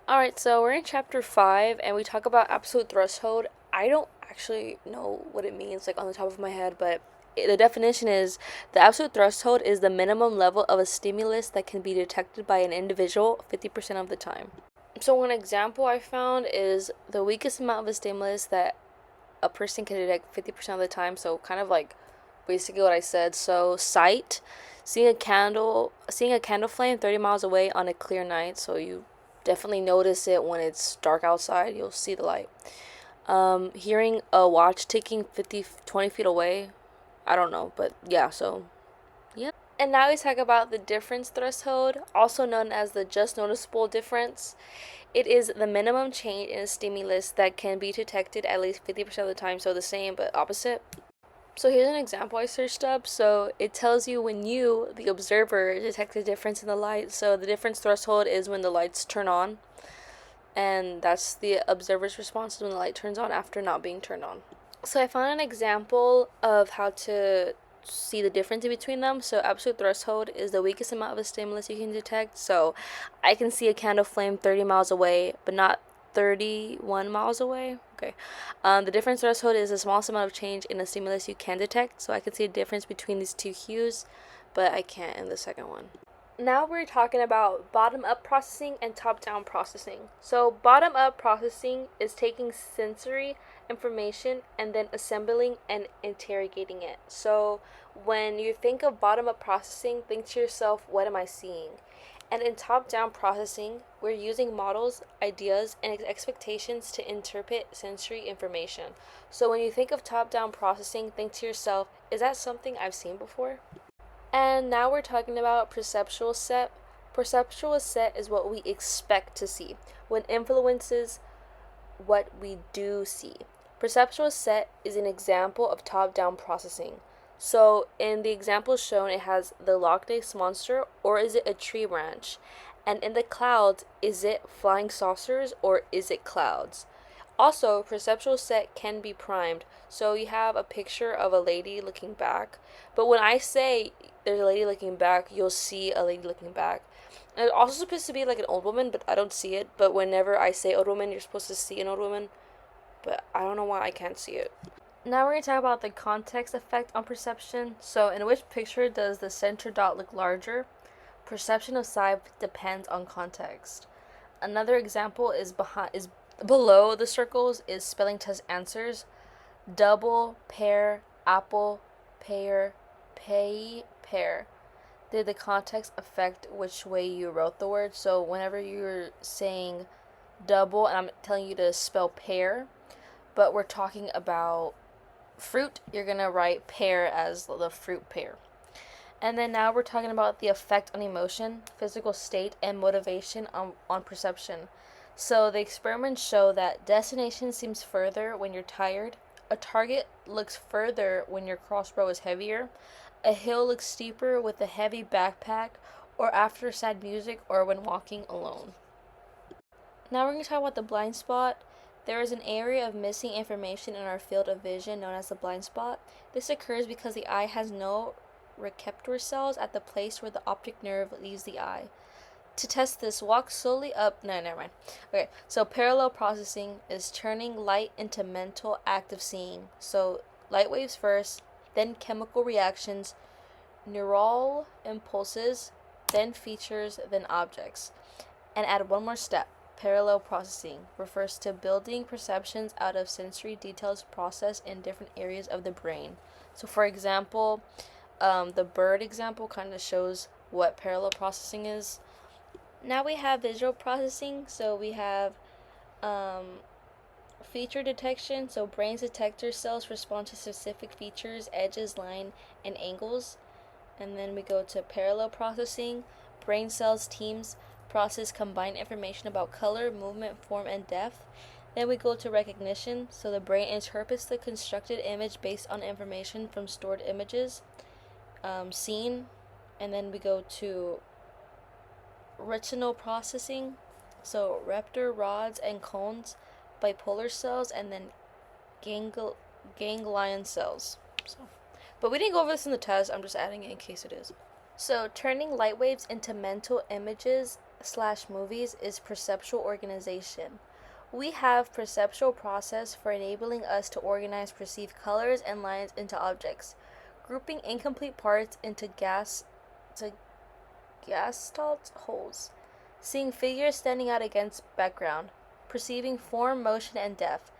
Alright, so we're in chapter 5 and we talk about absolute threshold. I don't actually know what it means, like on the top of my head, but the definition is the absolute threshold is the minimum level of a stimulus that can be detected by an individual 50% of the time. So, one example I found is the weakest amount of a stimulus that a person can detect 50% of the time. So, kind of like basically what I said. So, sight, seeing a candle flame 30 miles away on a clear night. So, you definitely notice it when it's dark outside, you'll see the light. Hearing a watch ticking 20 feet away. I don't know, but yeah, so yeah. And now we talk about the difference threshold, also known as the just noticeable difference. It is the minimum change in a stimulus that can be detected at least 50% of the time, so the same but opposite. So here's an example I searched up. So it tells you when you, the observer, detect a difference in the light. So the difference threshold is when the lights turn on, and that's the observer's response when the light turns on after not being turned on. So I found an example of how to see the difference in between them. So absolute threshold is the weakest amount of a stimulus you can detect. So I can see a candle flame 30 miles away, but not 31 miles away. Okay. The difference threshold is the smallest amount of change in a stimulus you can detect. So I can see a difference between these two hues, but I can't in the second one. Now we're talking about bottom up processing and top down processing. So, bottom up processing is taking sensory information and then assembling and interrogating it. So, when you think of bottom up processing, think to yourself, what am I seeing? And in top down processing, we're using models, ideas, and expectations to interpret sensory information. So, when you think of top down processing, think to yourself, is that something I've seen before? And now we're talking about perceptual set. Perceptual set is what we expect to see, when influences what we do see. Perceptual set is an example of top down processing. So, in the example shown, it has the Loch Ness Monster, or is it a tree branch? And in the clouds, is it flying saucers or is it clouds? Also, perceptual set can be primed. So you have a picture of a lady looking back. But when I say there's a lady looking back, you'll see a lady looking back. And it's also supposed to be like an old woman, but I don't see it. But whenever I say old woman, you're supposed to see an old woman. But I don't know why I can't see it. Now we're going to talk about the context effect on perception. So, in which picture does the center dot look larger? Perception of size depends on context. Another example is below the circles is spelling test answers. Double, pair, apple, pear, pay, pair. Did the context affect which way you wrote the word? So whenever you're saying double and I'm telling you to spell pear, but we're talking about fruit, you're gonna write pear as the fruit pear. And then now we're talking about the effect on emotion, physical state, and motivation on perception. So the experiments show that destination seems further when you're tired, a target looks further when your crossbow is heavier, a hill looks steeper with a heavy backpack, or after sad music, or when walking alone. Now we're going to talk about the blind spot. There is an area of missing information in our field of vision known as the blind spot. This occurs because the eye has no receptor cells at the place where the optic nerve leaves the eye. To test this, walk slowly up. No, never mind. Okay, so parallel processing is turning light into mental active seeing. So light waves first, then chemical reactions, neural impulses, then features, then objects. And add one more step. Parallel processing refers to building perceptions out of sensory details processed in different areas of the brain. So, for example, the bird example kind of shows what parallel processing is. Now we have visual processing. So we have um, feature detection. So brain's detector cells respond to specific features, edges, line, and angles. And then we go to parallel processing. Brain cells teams process combined information about color, movement, form, and depth. Then we go to recognition. So the brain interprets the constructed image based on information from stored images, seen. And then we go to retinal processing. So Reptor rods and cones, bipolar cells, and then ganglion cells. So, but we didn't go over this in the test. I'm just adding it in case it is. So, turning light waves into mental images slash movies is perceptual organization. We have perceptual process for enabling us to organize perceived colors and lines into objects, grouping incomplete parts into gestalt wholes, seeing figures standing out against background, perceiving form, motion, and depth,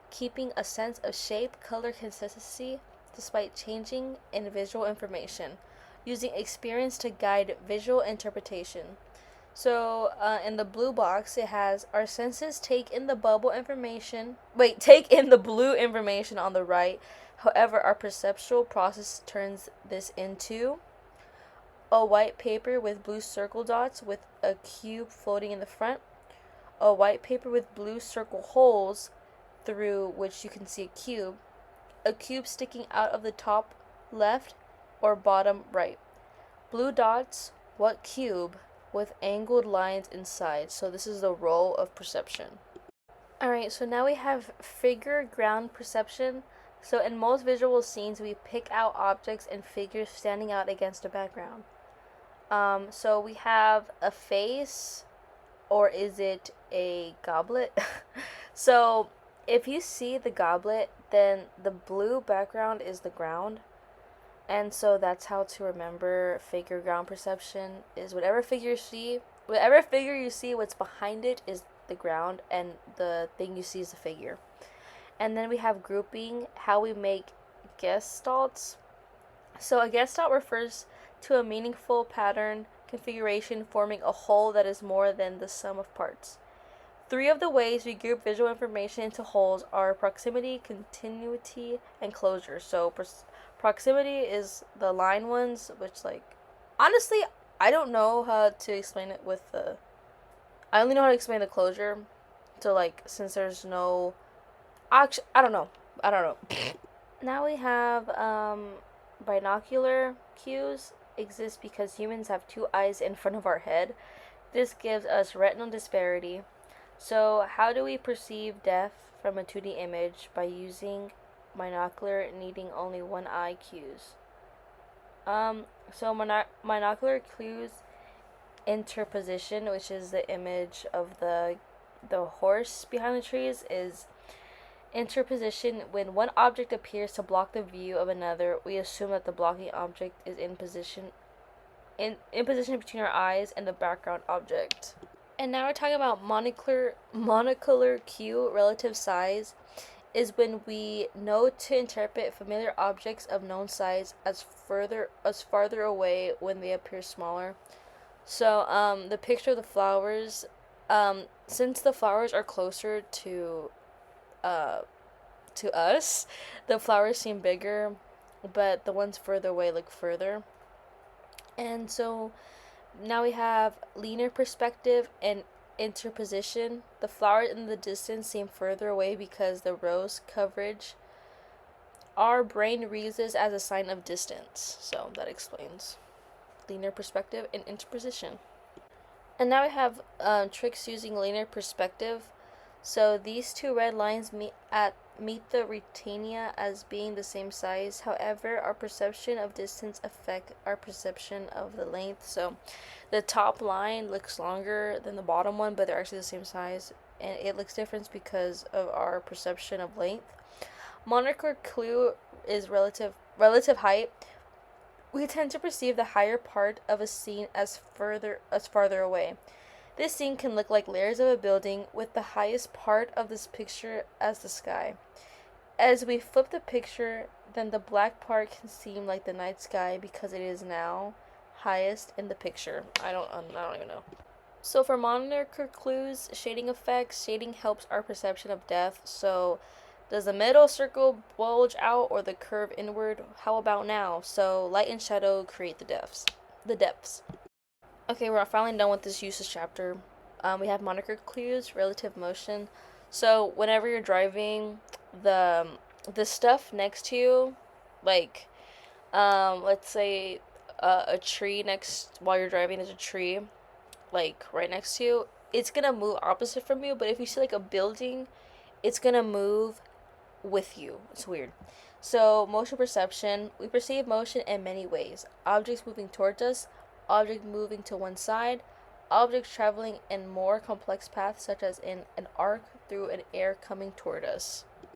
keeping a sense of shape, color, consistency despite changing in visual information, using experience to guide visual interpretation. So in the blue box, it has our senses take in the bubble information. Wait, take in the blue information on the right. However, our perceptual process turns this into a white paper with blue circle dots with a cube floating in the front, a white paper with blue circle holes through which you can see a cube sticking out of the top left or bottom right. Blue dots, what cube, with angled lines inside. So this is the role of perception. Alright, so now we have figure ground perception. So in most visual scenes, we pick out objects and figures standing out against a background. So we have a face, or is it a goblet? So if you see the goblet, then the blue background is the ground. And so that's how to remember figure ground perception is whatever figure you see, what's behind it is the ground, and the thing you see is the figure. And then we have grouping, how we make gestalts. So a gestalt refers to a meaningful pattern configuration forming a whole that is more than the sum of parts. 3 of the ways we group visual information into wholes are proximity, continuity, and closure. So proximity is the line ones, which, like, honestly, I don't know how to explain it with the. I only know how to explain the closure. So, like, since there's no. Actually, I don't know. Now we have binocular cues exist because humans have 2 eyes in front of our head. This gives us retinal disparity. So, how do we perceive depth from a 2D image? By using binocular needing only 1 eye cues. So binocular cues interposition, which is the image of the horse behind the trees, is interposition. When one object appears to block the view of another, we assume that the blocking object is in position between our eyes and the background object. And now we're talking about monocular cue. Relative size is when we know to interpret familiar objects of known size as farther away when they appear smaller. So the picture of the flowers, since the flowers are closer to us, the flowers seem bigger, but the ones further away look further. And so now we have linear perspective and interposition. The flowers in the distance seem further away because the rose coverage. Our brain reads this as a sign of distance. So that explains linear perspective and interposition. And now we have tricks using linear perspective. So these 2 red lines meet the retina as being the same size. However, our perception of distance affect our perception of the length. So the top line looks longer than the bottom one, but they're actually the same size, and it looks different because of our perception of length. Monocular clue is relative height. We tend to perceive the higher part of a scene as farther away. This scene can look like layers of a building, with the highest part of this picture as the sky. As we flip the picture, then the black part can seem like the night sky because it is now highest in the picture. I don't even know. So for monocular clues, shading effects, shading helps our perception of depth. So does the middle circle bulge out or the curve inward? How about now? So light and shadow create the depths. Okay, we're finally done with this uses chapter. We have monocular clues, relative motion. So whenever you're driving, the stuff next to you, like let's say a tree while you're driving, there's a tree like right next to you, it's gonna move opposite from you. But if you see like a building, it's gonna move with you. It's weird. So motion perception, we perceive motion in many ways: objects moving towards us, object moving to one side, objects traveling in more complex paths, such as in an arc through an air coming toward us.